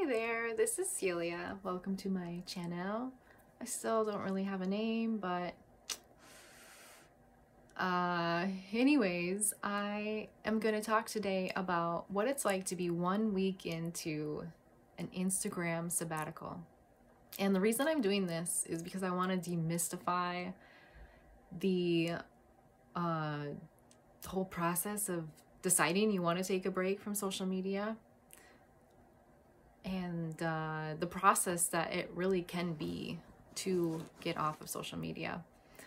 there, this is Celia. Welcome to my channel. I still don't really have a name, but anyways, I am going to talk today about what it's like to be 1 week into an Instagram sabbatical. And the reason I'm doing this is because I want to demystify the whole process of deciding you want to take a break from social media, and the process that it really can be to get off of social media.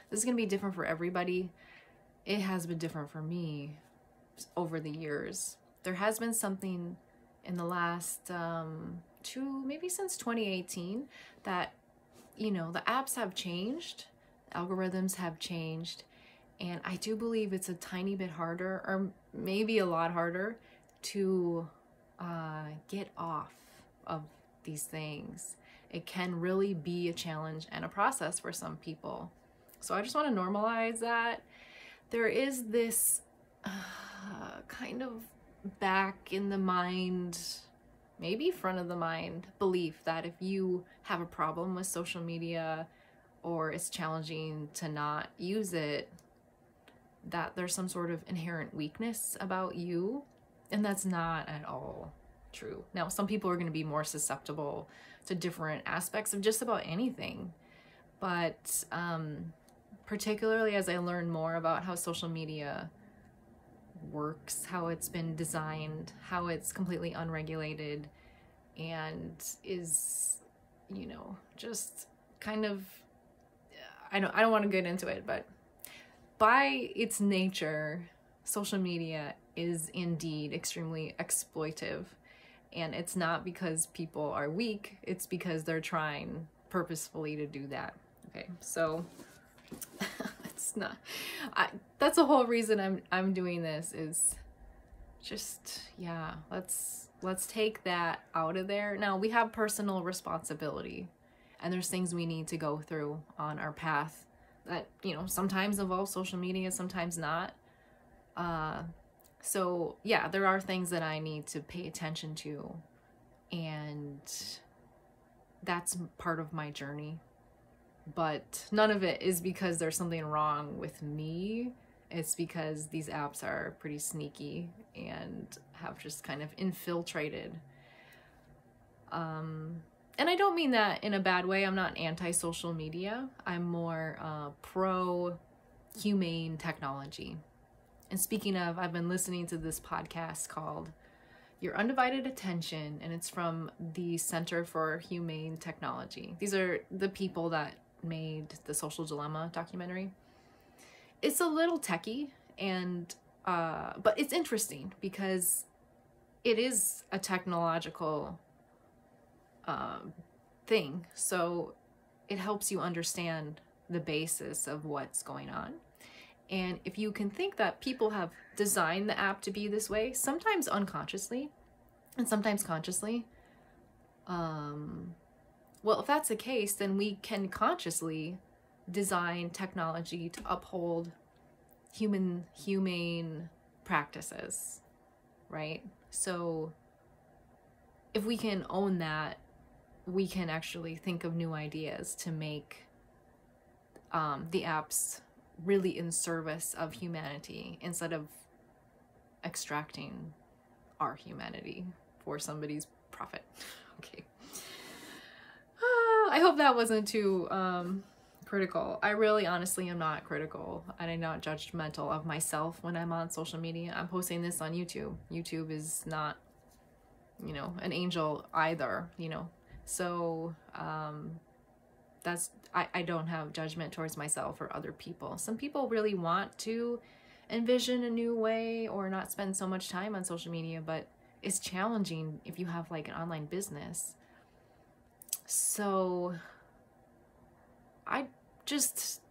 This is going to be different for everybody. It has been different for me over the years. There has been something in the last maybe since 2018 that, you know, the apps have changed, algorithms have changed, and I do believe it's a tiny bit harder, or maybe a lot harder, to get off of these things. It can really be a challenge and a process for some people. So I just want to normalize that. There is this kind of back in the mind, maybe front of the mind, belief that if you have a problem with social media or it's challenging to not use it, that there's some sort of inherent weakness about you, and that's not at all true. Now, some people are going to be more susceptible to different aspects of just about anything, but particularly as I learn more about how social media works, how it's been designed, how it's completely unregulated, and is, you know, just kind of, I don't want to get into it, but by its nature, social media is indeed extremely exploitive. And it's not because people are weak, it's because they're trying purposefully to do that. Okay, so it's not, that's the whole reason I'm doing this, is just, yeah, let's take that out of there. Now, we have personal responsibility, and there's things we need to go through on our path that, you know, sometimes involve social media, sometimes not. So yeah, there are things that I need to pay attention to, and that's part of my journey. But none of it is because there's something wrong with me. It's because these apps are pretty sneaky and have just kind of infiltrated. And I don't mean that in a bad way. I'm not anti-social media. I'm more pro-humane technology. And speaking of, I've been listening to this podcast called Your Undivided Attention, and it's from the Center for Humane Technology. These are the people that made the Social Dilemma documentary. It's a little techie, and but it's interesting because it is a technological thing. So it helps you understand the basis of what's going on. And if you can think that people have designed the app to be this way, sometimes unconsciously and sometimes consciously, well, if that's the case, then we can consciously design technology to uphold humane practices, right? So if we can own that, we can actually think of new ideas to make the apps really in service of humanity instead of extracting our humanity for somebody's profit. Okay. I hope that wasn't too critical. I really honestly am not critical, and I'm not judgmental of myself when I'm on social media. I'm posting this on YouTube. YouTube is not, you know, an angel either, you know. So I don't have judgment towards myself or other people. Some people really want to envision a new way or not spend so much time on social media, but it's challenging if you have like an online business. So I just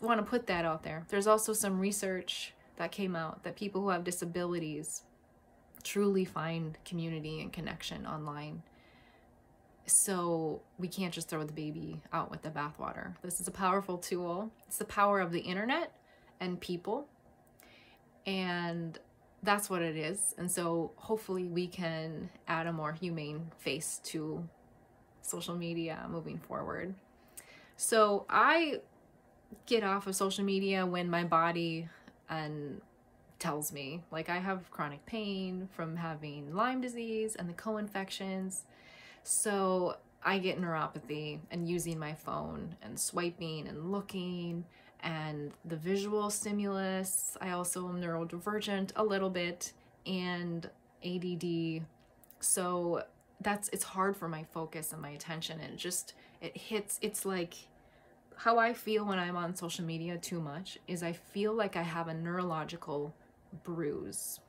want to put that out there. There's also some research that came out that people who have disabilities truly find community and connection online. So we can't just throw the baby out with the bathwater. This is a powerful tool. It's the power of the internet and people. And that's what it is. And so hopefully we can add a more humane face to social media moving forward. So I get off of social media when my body tells me, like, I have chronic pain from having Lyme disease and the co-infections. So I get neuropathy, and using my phone and swiping and looking and the visual stimulus. I also am neurodivergent a little bit and ADD. So it's hard for my focus and my attention, and it's like how I feel when I'm on social media too much is I feel like I have a neurological bruise.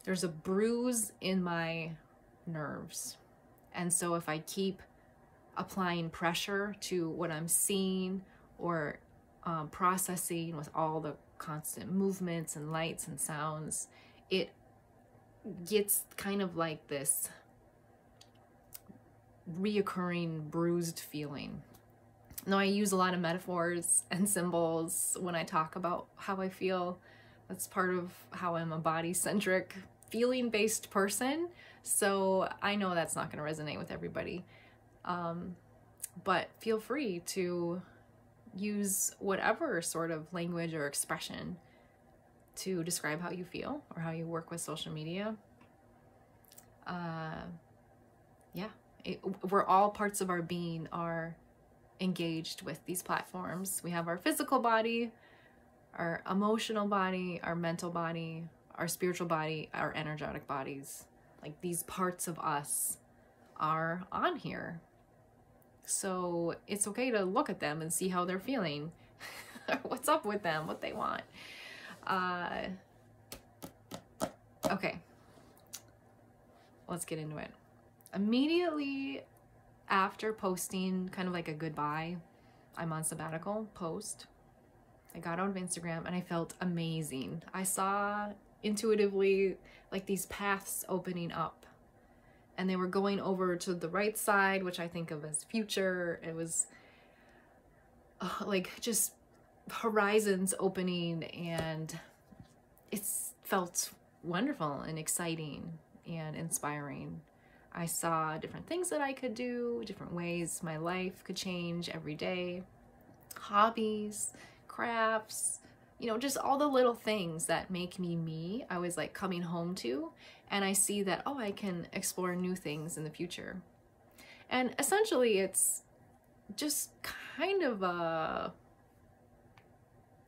There's a bruise in my nerves. And so if I keep applying pressure to what I'm seeing or processing with all the constant movements and lights and sounds, it gets kind of like this reoccurring bruised feeling. Now, I use a lot of metaphors and symbols when I talk about how I feel. That's part of how I'm a body-centric, feeling-based person. So I know that's not going to resonate with everybody. But feel free to use whatever sort of language or expression to describe how you feel or how you work with social media. Yeah, we're all parts of our being are engaged with these platforms. We have our physical body, our emotional body, our mental body, our spiritual body, our energetic bodies. Like, these parts of us are on here. So it's okay to look at them and see how they're feeling. What's up with them, what they want. Okay, let's get into it. Immediately after posting kind of like a goodbye, I'm on sabbatical post, I got out of Instagram and I felt amazing. I saw intuitively like these paths opening up, and they were going over to the right side, which I think of as future. It was like just horizons opening, and it's felt wonderful and exciting and inspiring. I saw different things that I could do, different ways my life could change every day, hobbies, crafts, you know, just all the little things that make me me. I was like coming home to, and I see that, oh, I can explore new things in the future. And essentially it's just kind of a,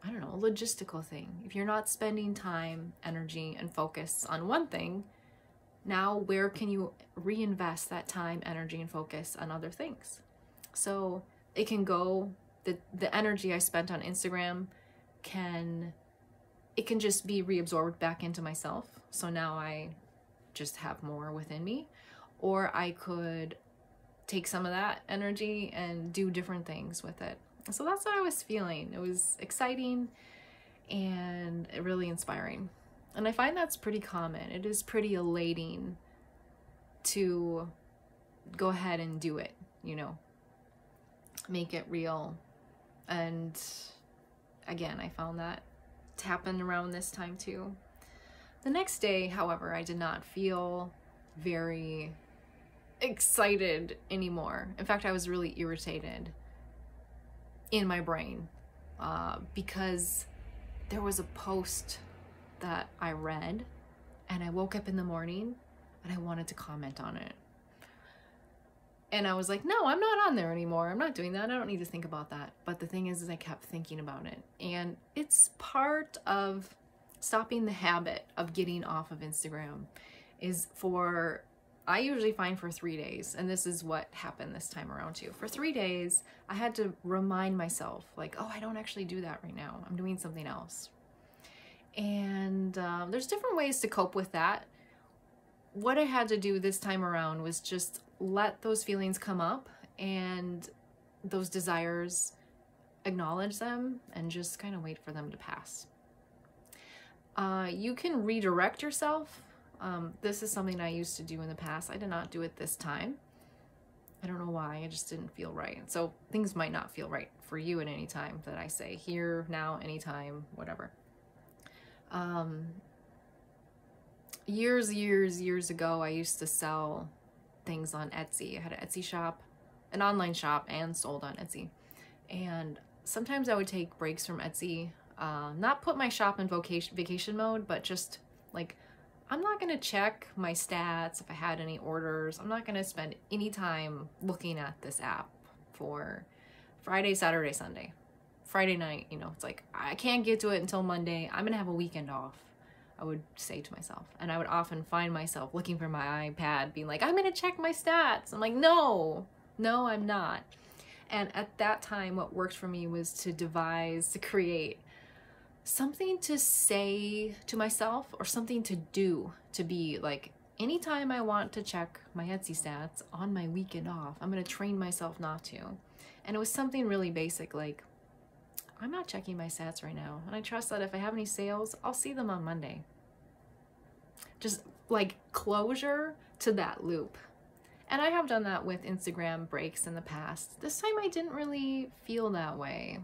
I don't know, a logistical thing. If you're not spending time, energy, and focus on one thing, now where can you reinvest that time, energy, and focus on other things? So it can go, the energy I spent on Instagram can just be reabsorbed back into myself. So now I just have more within me. Or I could take some of that energy and do different things with it. So that's what I was feeling. It was exciting and really inspiring. And I find that's pretty common. It is pretty elating to go ahead and do it, you know, make it real. And again, I found that to happen around this time too. The next day, however, I did not feel very excited anymore. In fact, I was really irritated in my brain because there was a post that I read, and I woke up in the morning and I wanted to comment on it. And I was like, no, I'm not on there anymore. I'm not doing that. I don't need to think about that. But the thing is I kept thinking about it. And it's part of stopping the habit of getting off of Instagram is I usually find for 3 days, and this is what happened this time around too. For 3 days, I had to remind myself, like, oh, I don't actually do that right now. I'm doing something else. And there's different ways to cope with that. What I had to do this time around was just let those feelings come up and those desires, acknowledge them, and just kind of wait for them to pass. You can redirect yourself. This is something I used to do in the past. I did not do it this time. I don't know why, it just didn't feel right. So things might not feel right for you at any time that I say here, now, anytime, whatever. Years ago, I used to sell things on Etsy. I had an Etsy shop, an online shop, and sold on Etsy. And sometimes I would take breaks from Etsy, not put my shop in vacation mode, but just like, I'm not gonna check my stats if I had any orders. I'm not gonna spend any time looking at this app for Friday, Saturday, Sunday. Friday night, you know, it's like, I can't get to it until Monday. I'm gonna have a weekend off, I would say to myself. And I would often find myself looking for my iPad, being like, I'm gonna check my stats. I'm like, no, I'm not. And at that time, what worked for me was to create something to say to myself or something to do, to be like, anytime I want to check my Etsy stats on my weekend off, I'm gonna train myself not to. And it was something really basic, like, I'm not checking my stats right now, and I trust that if I have any sales, I'll see them on Monday. Just like closure to that loop. And I have done that with Instagram breaks in the past. This time I didn't really feel that way.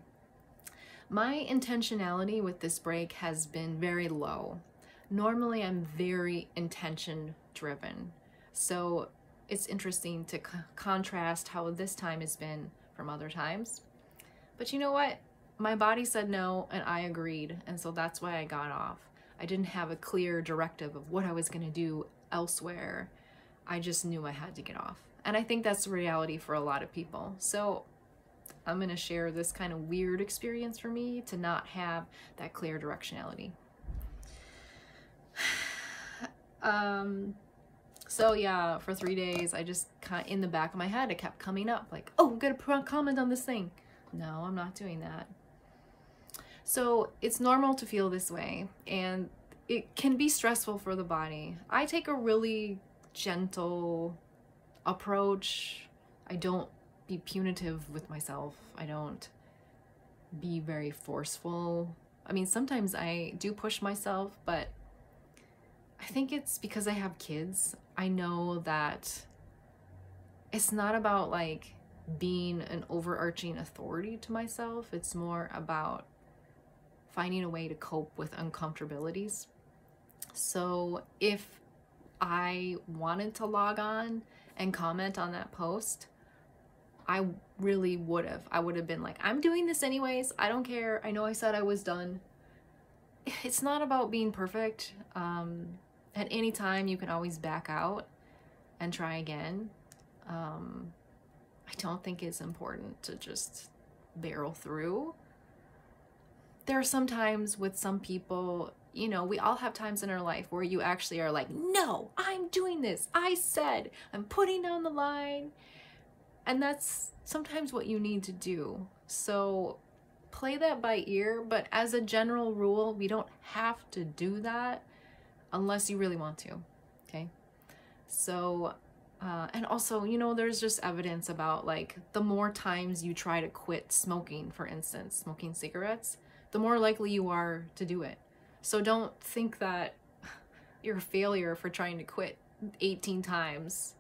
My intentionality with this break has been very low. Normally I'm very intention driven. So it's interesting to contrast how this time has been from other times. But you know what? My body said no, and I agreed, and so that's why I got off. I didn't have a clear directive of what I was going to do elsewhere. I just knew I had to get off. And I think that's the reality for a lot of people. So I'm going to share this kind of weird experience for me to not have that clear directionality. So yeah, for 3 days, I just kind of, in the back of my head, it kept coming up like, oh, I'm going to comment on this thing. No, I'm not doing that. So it's normal to feel this way, and it can be stressful for the body. I take a really gentle approach. I don't be punitive with myself. I don't be very forceful. I mean, sometimes I do push myself, but I think it's because I have kids. I know that it's not about like being an overarching authority to myself. It's more about finding a way to cope with uncomfortabilities. So if I wanted to log on and comment on that post, I really would have. I would have been like, I'm doing this anyways. I don't care. I know I said I was done. It's not about being perfect. At any time, you can always back out and try again. I don't think it's important to just barrel through. There are some times with some people, you know, we all have times in our life where you actually are like, no, I'm doing this. I said, I'm putting down the line. And that's sometimes what you need to do. So play that by ear, but as a general rule, we don't have to do that unless you really want to, okay? So, and also, you know, there's just evidence about like the more times you try to quit smoking, for instance, smoking cigarettes, the more likely you are to do it. So don't think that you're a failure for trying to quit 18 times.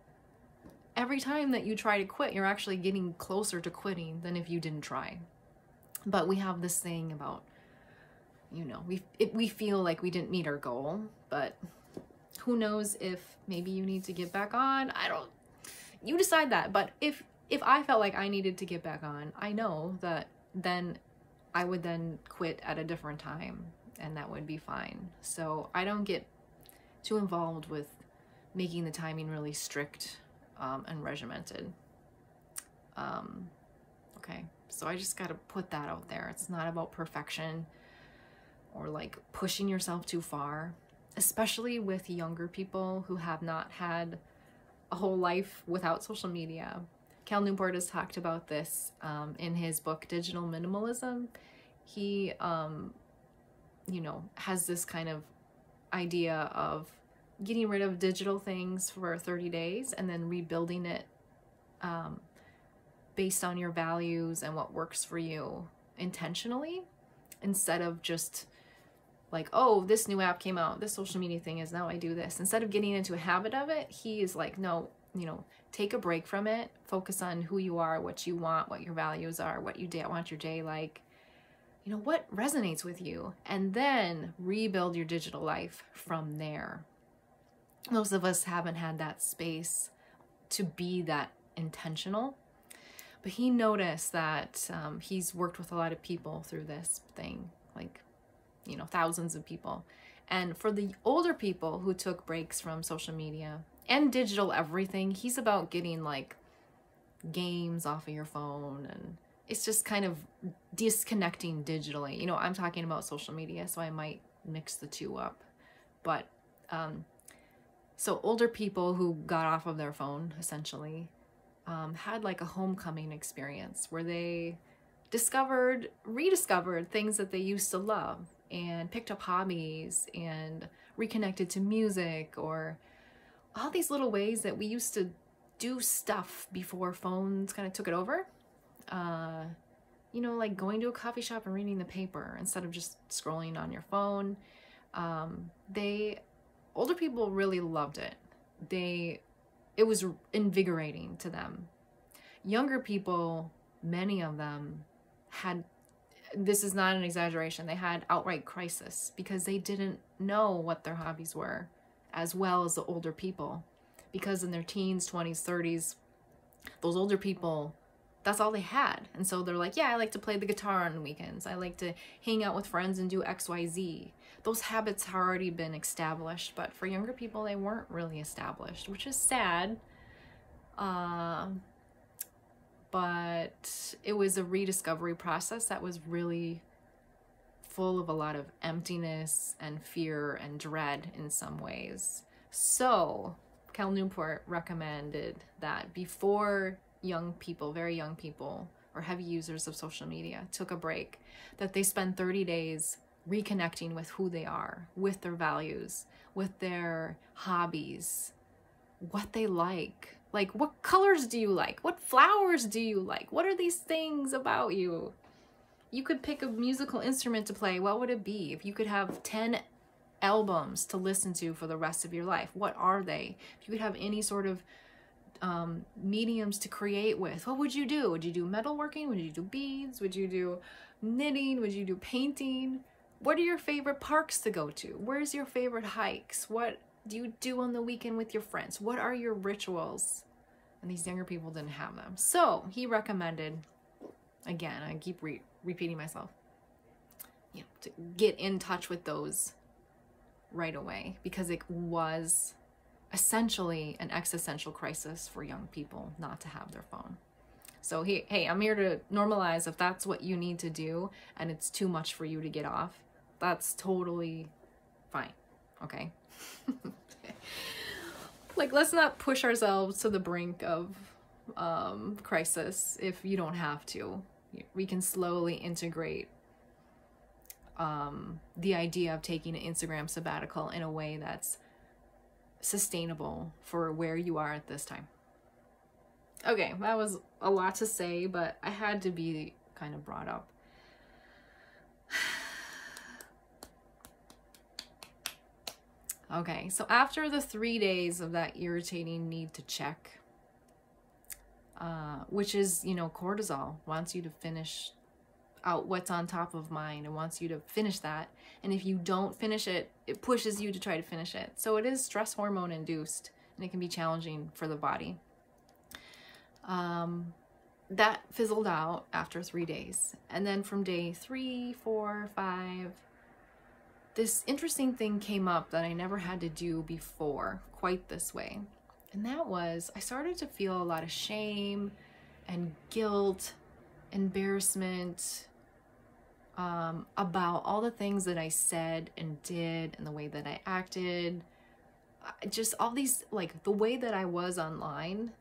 Every time that you try to quit, you're actually getting closer to quitting than if you didn't try. But we have this thing about, you know, we feel like we didn't meet our goal, but who knows if maybe you need to get back on. You decide that. But if I felt like I needed to get back on, I know that then I would then quit at a different time, and that would be fine. So I don't get too involved with making the timing really strict and regimented. Okay, so I just gotta put that out there. It's not about perfection or like pushing yourself too far, especially with younger people who have not had a whole life without social media. Cal Newport has talked about this in his book, Digital Minimalism. He, you know, has this kind of idea of getting rid of digital things for 30 days and then rebuilding it based on your values and what works for you intentionally, instead of just like, oh, this new app came out, this social media thing is, now I do this. Instead of getting into a habit of it, he is like, no, you know, take a break from it, focus on who you are, what you want, what your values are, what you want your day like, you know, what resonates with you, and then rebuild your digital life from there. Most of us haven't had that space to be that intentional, but he noticed that he's worked with a lot of people through this thing, like, you know, thousands of people. And for the older people who took breaks from social media and digital everything, he's about getting like games off of your phone, and it's just kind of disconnecting digitally. You know, I'm talking about social media, so I might mix the two up. But so older people who got off of their phone essentially had like a homecoming experience where they rediscovered things that they used to love, and picked up hobbies and reconnected to music, or all these little ways that we used to do stuff before phones kind of took it over. You know, like going to a coffee shop and reading the paper instead of just scrolling on your phone. Older people really loved it. It was invigorating to them. Younger people, many of them had, this is not an exaggeration, they had outright crisis because they didn't know what their hobbies were as well as the older people. Because in their teens, 20s, 30s, those older people, that's all they had. And so they're like, yeah, I like to play the guitar on the weekends. I like to hang out with friends and do XYZ. Those habits have already been established, but for younger people, they weren't really established, which is sad. But it was a rediscovery process that was really full of a lot of emptiness and fear and dread in some ways. So Cal Newport recommended that before young people, very young people, or heavy users of social media took a break, that they spend 30 days reconnecting with who they are, with their values, with their hobbies, what they like. Like, what colors do you like? What flowers do you like? What are these things about you? You could pick a musical instrument to play. What would it be? If you could have 10 albums to listen to for the rest of your life, what are they? If you could have any sort of mediums to create with, what would you do? Would you do metalworking? Would you do beads? Would you do knitting? Would you do painting? What are your favorite parks to go to? Where's your favorite hikes? What do you do on the weekend with your friends? What are your rituals? And these younger people didn't have them. So he recommended, again, I keep repeating myself, you know, to get in touch with those right away, because it was essentially an existential crisis for young people not to have their phone. So hey, I'm here to normalize if that's what you need to do and it's too much for you to get off. That's totally fine, okay? Like, let's not push ourselves to the brink of crisis if you don't have to. We can slowly integrate the idea of taking an Instagram sabbatical in a way that's sustainable for where you are at this time. Okay, that was a lot to say, but I had to be kind of brought up. Okay, so after the 3 days of that irritating need to check, which is, you know, cortisol wants you to finish out what's on top of mind and wants you to finish that. And if you don't finish it, it pushes you to try to finish it. So it is stress hormone induced, and it can be challenging for the body. That fizzled out after 3 days. And then from day 3, 4, 5, this interesting thing came up that I never had to do before quite this way. And that was, I started to feel a lot of shame and guilt, embarrassment, about all the things that I said and did and the way that I acted. Just all these, like, the way that I was online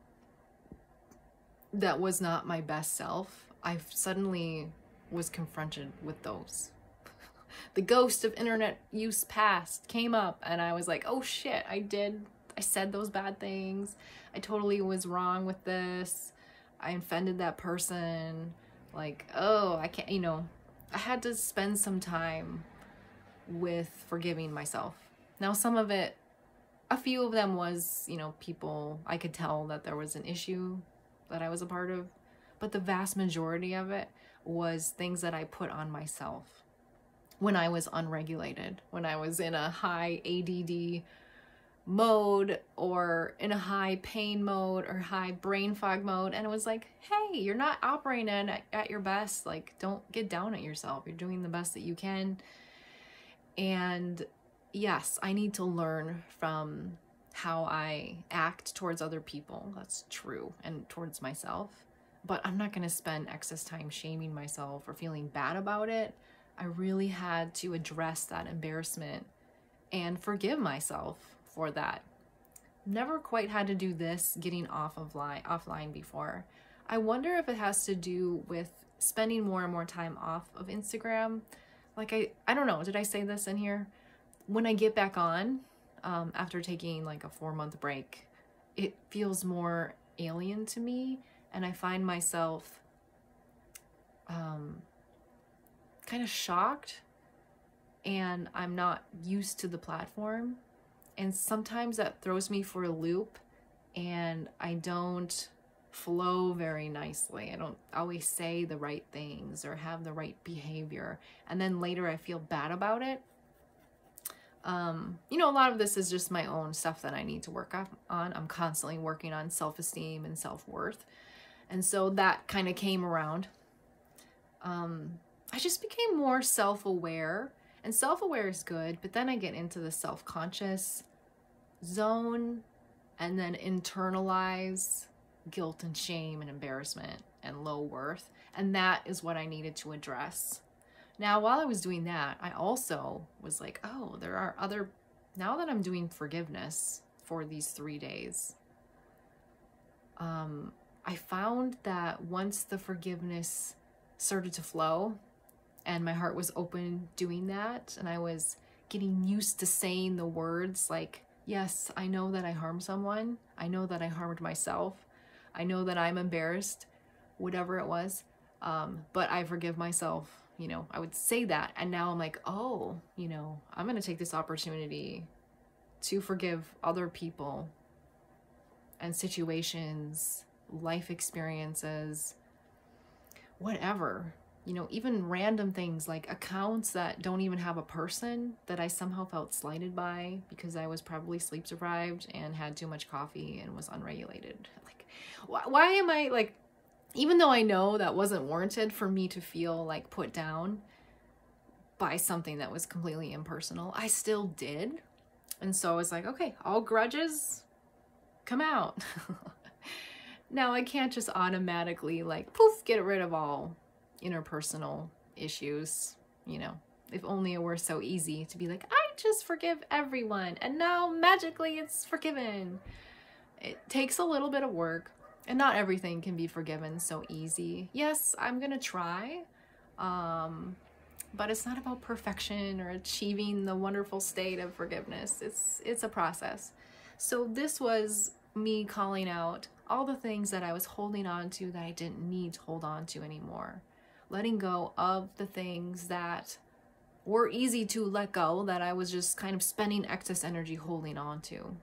that was not my best self. I suddenly was confronted with those. The ghost of internet use past came up, and I was like, oh shit, I said those bad things. I totally was wrong with this. I offended that person. Like, oh, I can't, you know, I had to spend some time with forgiving myself. Now, some of it, a few of them was, you know, people, I could tell that there was an issue that I was a part of, but the vast majority of it was things that I put on myself when I was unregulated, when I was in a high ADD mode or in a high pain mode or high brain fog mode. And it was like, hey, you're not operating at your best. Like, don't get down at yourself. You're doing the best that you can. And yes, I need to learn from how I act towards other people. That's true. And towards myself. But I'm not going to spend excess time shaming myself or feeling bad about it. I really had to address that embarrassment and forgive myself for that. Never quite had to do this getting offline before. I wonder if it has to do with spending more and more time off of Instagram. Like I don't know, did I say this in here? When I get back on, after taking like a 4-month break, it feels more alien to me, and I find myself kind of shocked, and I'm not used to the platform. And sometimes that throws me for a loop, and I don't flow very nicely. I don't always say the right things or have the right behavior. And then later I feel bad about it. You know, a lot of this is just my own stuff that I need to work on. I'm constantly working on self-esteem and self-worth. And so that kind of came around. I just became more self-aware. And self-aware is good, but then I get into the self-conscious zone and then internalize guilt and shame and embarrassment and low worth. And that is what I needed to address. Now, while I was doing that, I also was like, oh, there are other, now that I'm doing forgiveness for these 3 days, I found that once the forgiveness started to flow, and my heart was open doing that, and I was getting used to saying the words like, yes, I know that I harmed someone. I know that I harmed myself. I know that I'm embarrassed, whatever it was. But I forgive myself. You know, I would say that. And now I'm like, oh, you know, I'm going to take this opportunity to forgive other people and situations, life experiences, whatever. You know, even random things like accounts that don't even have a person that I somehow felt slighted by because I was probably sleep deprived and had too much coffee and was unregulated. Like, why am I like, even though I know that wasn't warranted for me to feel like put down by something that was completely impersonal, I still did. And so I was like, okay, all grudges come out. Now I can't just automatically like, poof, get rid of all interpersonal issues, you know. If only it were so easy to be like, I just forgive everyone and now magically it's forgiven. It takes a little bit of work, and not everything can be forgiven so easy. Yes, I'm gonna try, but it's not about perfection or achieving the wonderful state of forgiveness. It's a process. So this was me calling out all the things that I was holding on to that I didn't need to hold on to anymore. Letting go of the things that were easy to let go, that I was just kind of spending excess energy holding on to.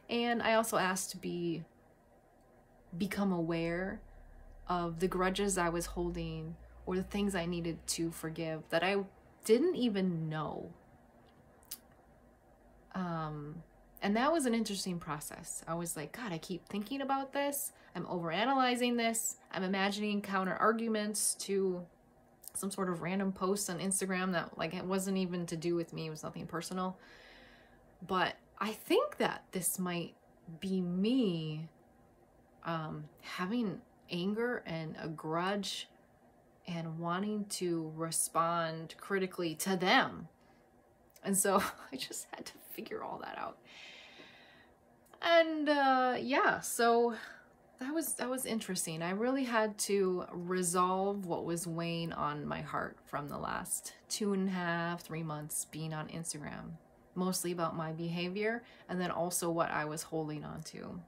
And I also asked to become aware of the grudges I was holding or the things I needed to forgive that I didn't even know. And that was an interesting process. I was like, God, I keep thinking about this. I'm overanalyzing this. I'm imagining counter arguments to some sort of random post on Instagram that like it wasn't even to do with me. It was nothing personal. But I think that this might be me having anger and a grudge and wanting to respond critically to them. And so I just had to figure all that out. And yeah, so that was interesting. I really had to resolve what was weighing on my heart from the last 2.5, 3 months being on Instagram. Mostly about my behavior and then also what I was holding on to.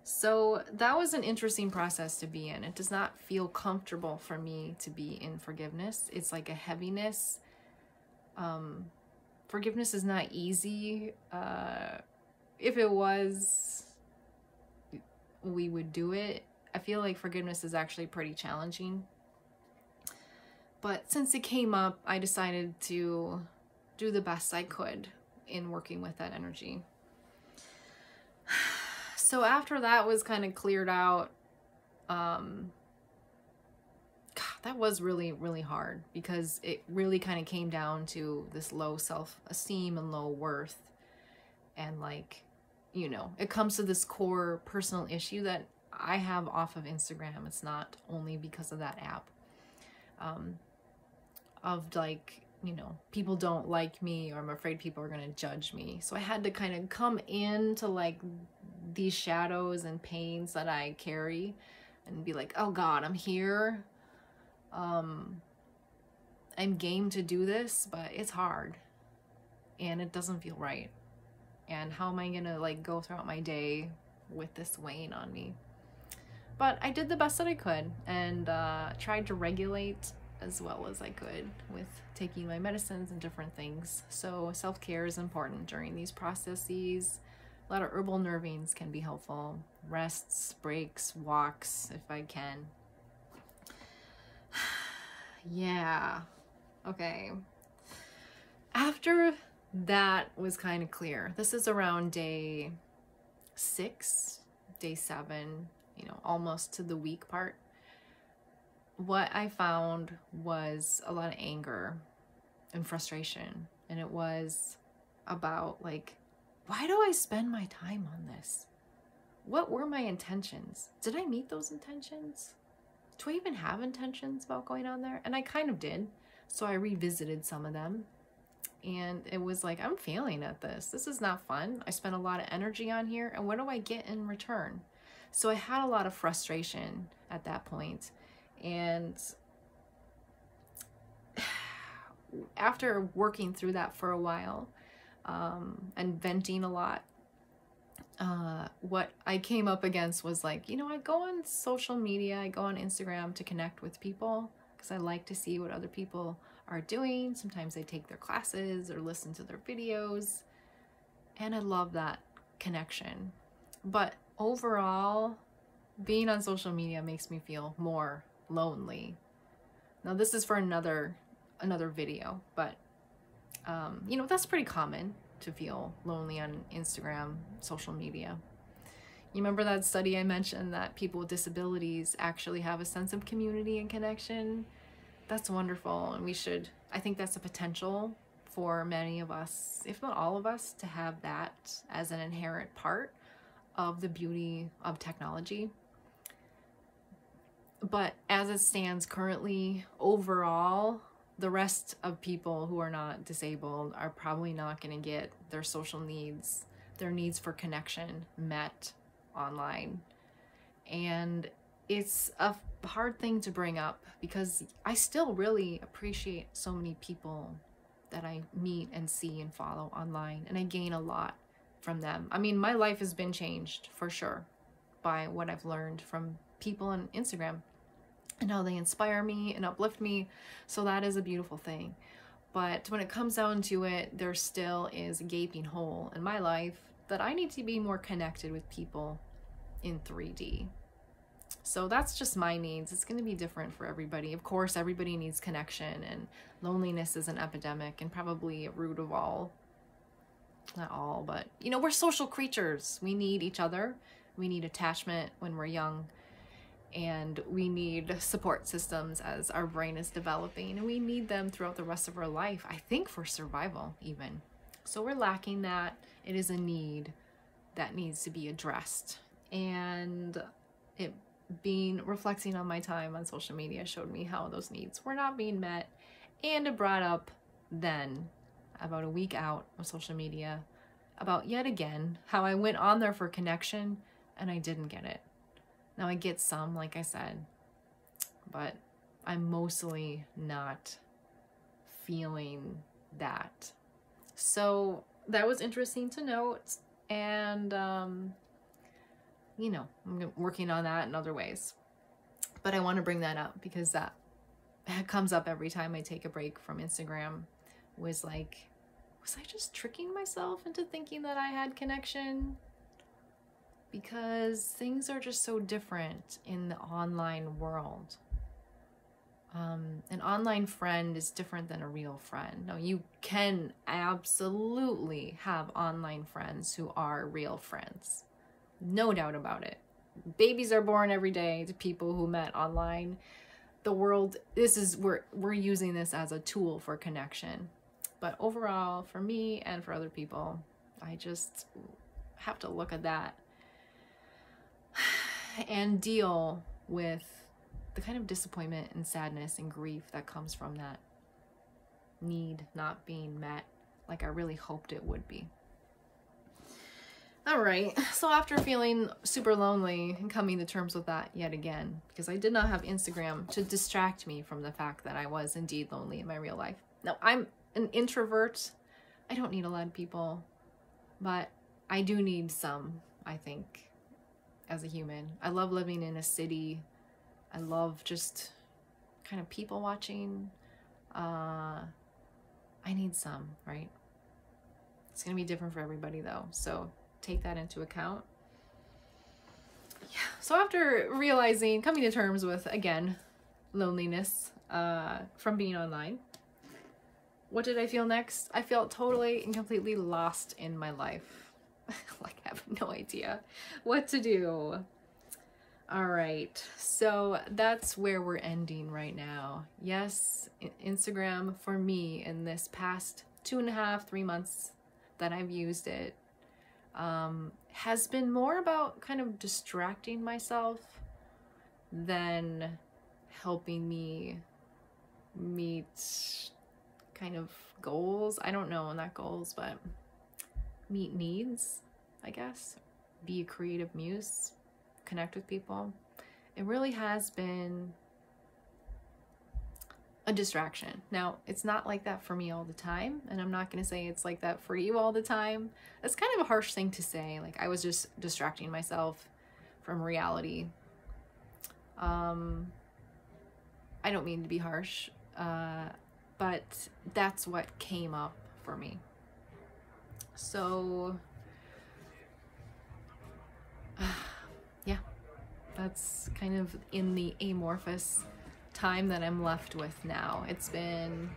So that was an interesting process to be in. It does not feel comfortable for me to be in forgiveness. It's like a heaviness. Forgiveness is not easy. If it was, we would do it. I feel like forgiveness is actually pretty challenging. But since it came up, I decided to do the best I could in working with that energy. So after that was kind of cleared out, God, that was really, really hard, because it really kind of came down to this low self-esteem and low worth. And like, you know, it comes to this core personal issue that I have off of Instagram. It's not only because of that app. Of like, you know, people don't like me, or I'm afraid people are going to judge me. So I had to kind of come into like these shadows and pains that I carry and be like, oh God, I'm here. I'm game to do this, but it's hard and it doesn't feel right. And how am I gonna like go throughout my day with this weighing on me? But I did the best that I could, and tried to regulate as well as I could with taking my medicines and different things. So self-care is important during these processes. A lot of herbal nervings can be helpful. Rests, breaks, walks, if I can. Yeah. Okay. After that was kind of clear. This is around day 6, day 7, you know, almost to the week part. What I found was a lot of anger and frustration. And it was about like, why do I spend my time on this? What were my intentions? Did I meet those intentions? Do I even have intentions about going on there? And I kind of did. So I revisited some of them. And it was like, I'm failing at this. This is not fun. I spent a lot of energy on here. And what do I get in return? So I had a lot of frustration at that point. And after working through that for a while, and venting a lot, what I came up against was like, you know, I go on social media, I go on Instagram to connect with people because I like to see what other people are doing. Sometimes I take their classes or listen to their videos, and I love that connection. But overall, being on social media makes me feel more lonely. Now this is for another video, but you know, that's pretty common to feel lonely on Instagram, social media. You remember that study I mentioned that people with disabilities actually have a sense of community and connection? That's wonderful, and I think that's a potential for many of us, if not all of us, to have that as an inherent part of the beauty of technology. But as it stands currently, overall, the rest of people who are not disabled are probably not going to get their social needs, their needs for connection met online. And it's a hard thing to bring up because I still really appreciate so many people that I meet and see and follow online, and I gain a lot from them. I mean, my life has been changed for sure by what I've learned from people on Instagram and how they inspire me and uplift me. So that is a beautiful thing. But when it comes down to it, there still is a gaping hole in my life that I need to be more connected with people in 3D. So that's just my needs. It's going to be different for everybody. Of course, everybody needs connection, and loneliness is an epidemic and probably a root of all, not all, but you know, we're social creatures. We need each other. We need attachment when we're young. And we need support systems as our brain is developing, and we need them throughout the rest of our life, I think for survival even. So we're lacking that. It is a need that needs to be addressed. And reflecting on my time on social media showed me how those needs were not being met. And it brought up then, about a week out of social media, about yet again how I went on there for connection and I didn't get it. Now I get some, like I said, but I'm mostly not feeling that. So that was interesting to note. And, you know, I'm working on that in other ways. But I want to bring that up because that comes up every time I take a break from Instagram. Was like, was I just tricking myself into thinking that I had connection? Because things are just so different in the online world. An online friend is different than a real friend. Now, you can absolutely have online friends who are real friends. No doubt about it. Babies are born every day to people who met online. The world, we're using this as a tool for connection. But overall, for me and for other people, I just have to look at that and deal with the kind of disappointment and sadness and grief that comes from that need not being met like I really hoped it would be. All right, so after feeling super lonely and coming to terms with that yet again, because I did not have Instagram to distract me from the fact that I was indeed lonely in my real life. Now, I'm an introvert. I don't need a lot of people, but I do need some, I think, as a human. I love living in a city. I love just kind of people watching. I need some, right? It's going to be different for everybody though. So take that into account. Yeah. So after realizing, coming to terms with, again, loneliness from being online, what did I feel next? I felt totally and completely lost in my life. Like I have no idea what to do. All right, so that's where we're ending right now. Yes, Instagram for me in this past 2.5, 3 months that I've used it has been more about kind of distracting myself than helping me meet kind of goals. I don't know, not goals, but meet needs, I guess. Be a creative muse. Connect with people. It really has been a distraction. Now, it's not like that for me all the time, and I'm not going to say it's like that for you all the time. That's kind of a harsh thing to say. Like, I was just distracting myself from reality. I don't mean to be harsh, but that's what came up for me. So yeah, that's kind of in the amorphous time that I'm left with now. It's been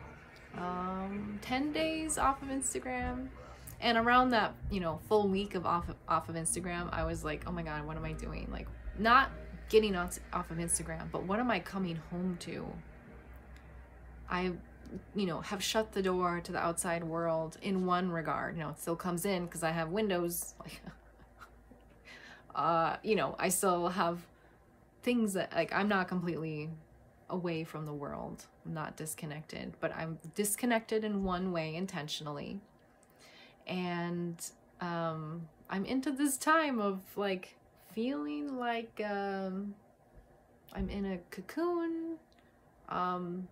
10 days off of Instagram, and around that, you know, full week of off of Instagram, I was like, oh my god, what am I doing? Like, not getting off of Instagram, but what am I coming home to? I, you know, have shut the door to the outside world in one regard. You know, it still comes in because I have windows, like you know, I still have things that, like, I'm not completely away from the world. I'm not disconnected, but I'm disconnected in one way intentionally. And I'm into this time of like feeling like I'm in a cocoon. And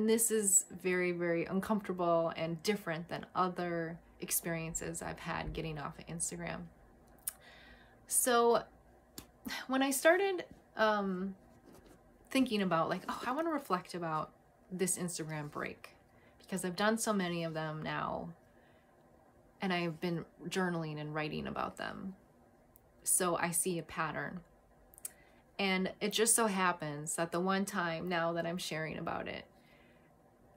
this is very, very uncomfortable and different than other experiences I've had getting off of Instagram. So when I started thinking about like, oh, I want to reflect about this Instagram break, because I've done so many of them now, and I've been journaling and writing about them. So I see a pattern. And it just so happens that the one time now that I'm sharing about it,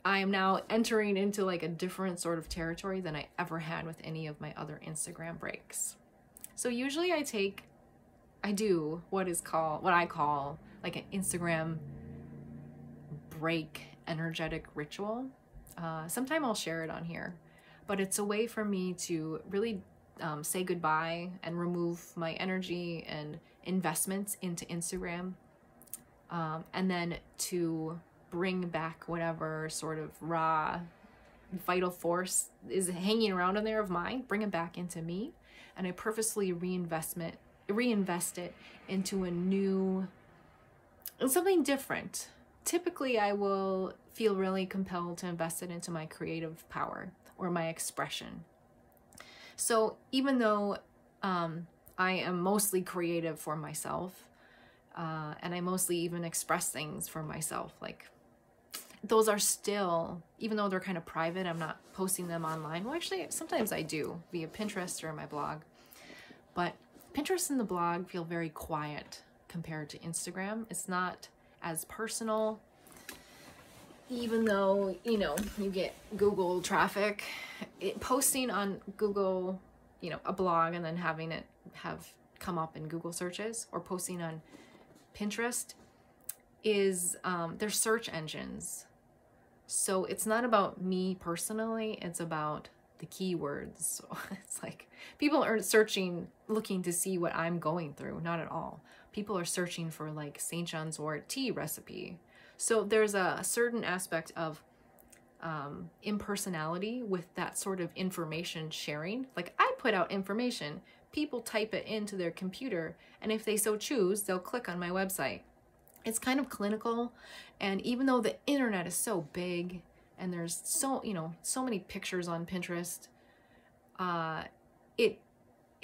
I am now entering into like a different sort of territory than I ever had with any of my other Instagram breaks. So usually I do what I call like an Instagram break energetic ritual. Sometime I'll share it on here, but it's a way for me to really say goodbye and remove my energy and investments into Instagram, and then to bring back whatever sort of raw vital force is hanging around in there of mine, bring it back into me, and I purposely reinvest it into a new, something different. Typically, I will feel really compelled to invest it into my creative power or my expression. So even though I am mostly creative for myself, and I mostly even express things for myself, like those are still, even though they're kind of private, I'm not posting them online. Well, actually, sometimes I do via Pinterest or my blog, but Pinterest and the blog feel very quiet compared to Instagram. It's not as personal. even though, you know, you get Google traffic, posting on Google, you know, a blog and then having it have come up in Google searches, or posting on Pinterest is, they're search engines. So it's not about me personally, it's about the keywords. So it's like people are searching, looking to see what I'm going through. Not at all. People are searching for like St. John's wort tea recipe. So there's a certain aspect of impersonality with that sort of information sharing. Like I put out information, people type it into their computer, and if they so choose, they'll click on my website. It's kind of clinical, and even though the internet is so big and there's so, you know, so many pictures on Pinterest, it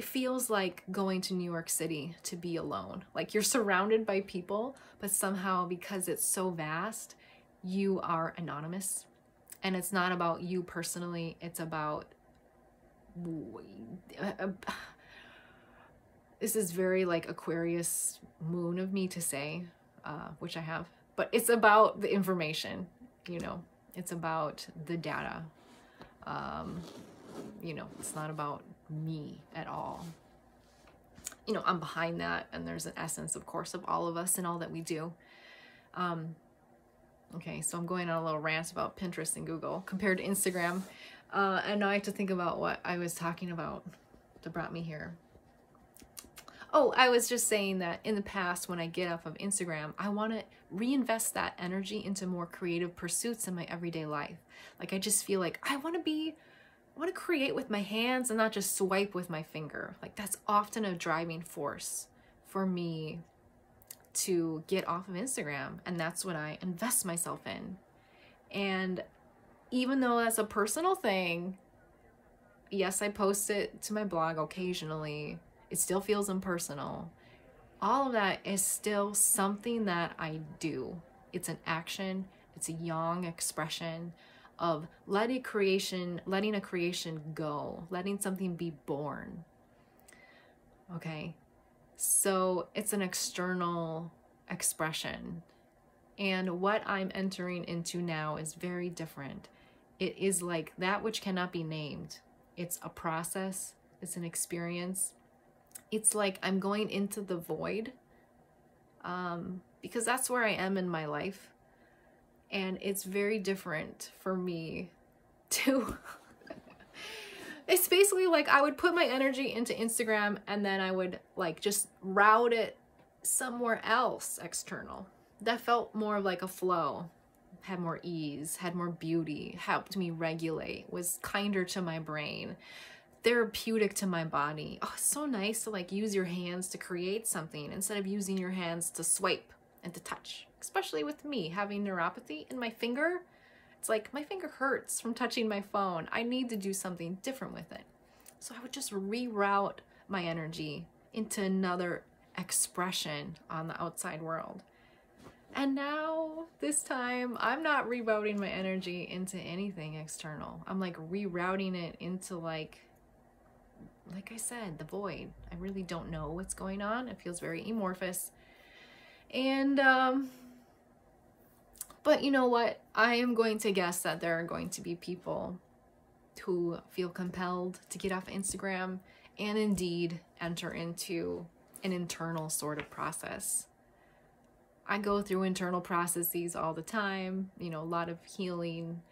feels like going to New York City to be alone. Like you're surrounded by people, but somehow because it's so vast, you are anonymous. And it's not about you personally, it's about, this is very like Aquarius moon of me to say, which I have, but it's about the information, you know, it's about the data. You know, it's not about me at all. You know, I'm behind that, and there's an essence, of course, of all of us and all that we do. Okay, so I'm going on a little rant about Pinterest and Google compared to Instagram. And now I have to think about what I was talking about that brought me here. Oh, I was just saying that in the past, when I get off of Instagram, I want to reinvest that energy into more creative pursuits in my everyday life. Like, I just feel like I want to create with my hands and not just swipe with my finger. Like, that's often a driving force for me to get off of Instagram. And that's what I invest myself in. And even though that's a personal thing, yes, I post it to my blog occasionally. It still feels impersonal. All of that is still something that I do. It's an action. It's a yang expression of letting a creation go, letting something be born. Okay, so it's an external expression. And what I'm entering into now is very different. It is like that which cannot be named. It's a process. It's an experience. It's like I'm going into the void, because that's where I am in my life. And it's very different for me to, it's basically like I would put my energy into Instagram and then I would like just route it somewhere else external. That felt more like a flow, had more ease, had more beauty, helped me regulate, was kinder to my brain, therapeutic to my body. Oh, it's so nice to like use your hands to create something instead of using your hands to swipe and to touch. Especially with me having neuropathy in my finger. It's like my finger hurts from touching my phone. I need to do something different with it. So I would just reroute my energy into another expression on the outside world. And now, this time, I'm not rerouting my energy into anything external. I'm like rerouting it into like I said, the void. I really don't know what's going on. It feels very amorphous. And, but you know what? I am going to guess that there are going to be people who feel compelled to get off Instagram and indeed enter into an internal sort of process. I go through internal processes all the time, you know, a lot of healing,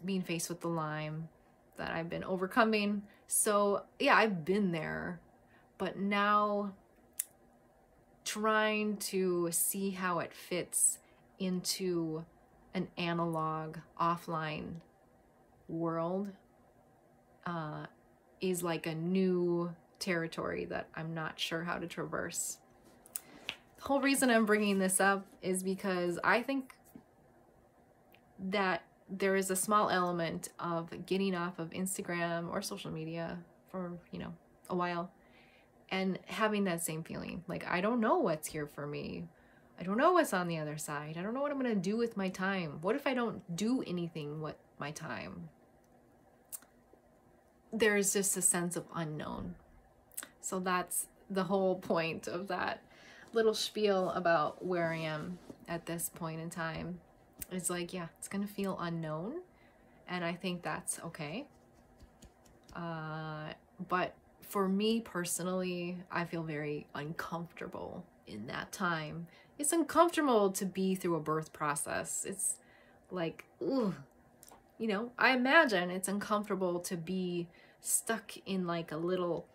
being faced with the Lyme that I've been overcoming. So yeah, I've been there, but now trying to see how it fits into an analog offline world is like a new territory that I'm not sure how to traverse. The whole reason I'm bringing this up is because I think that there is a small element of getting off of Instagram or social media for, you know, a while and having that same feeling. Like, I don't know what's here for me. I don't know what's on the other side. I don't know what I'm going to do with my time. What if I don't do anything with my time? There's just a sense of unknown. So that's the whole point of that little spiel about where I am at this point in time. It's like, yeah, it's gonna feel unknown, and I think that's okay. But for me personally, I feel very uncomfortable in that time. It's uncomfortable to be through a birth process. It's like, ugh. You know, I imagine it's uncomfortable to be stuck in like a little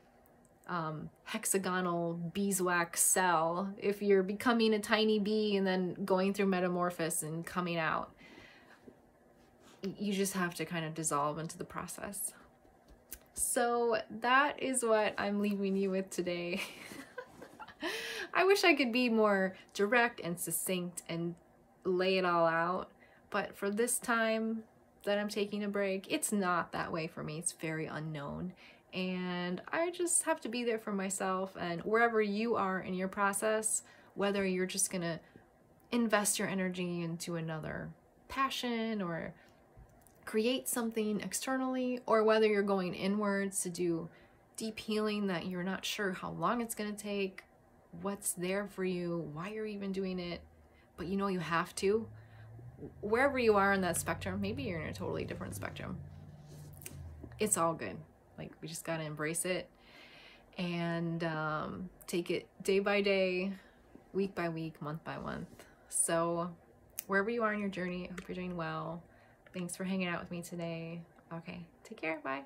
hexagonal beeswax cell if you're becoming a tiny bee and then going through metamorphosis and coming out. You just have to kind of dissolve into the process. So that is what I'm leaving you with today. I wish I could be more direct and succinct and lay it all out, but for this time that I'm taking a break, it's not that way for me. It's very unknown, and I just have to be there for myself. And wherever you are in your process, whether you're just gonna invest your energy into another passion or create something externally, or whether you're going inwards to do deep healing that you're not sure how long it's gonna take, what's there for you, why you're even doing it, but you know you have to. Wherever you are in that spectrum, maybe you're in a totally different spectrum. It's all good. Like, we just gotta embrace it and take it day by day, week by week, month by month. So wherever you are in your journey, I hope you're doing well. Thanks for hanging out with me today. Okay, take care. Bye.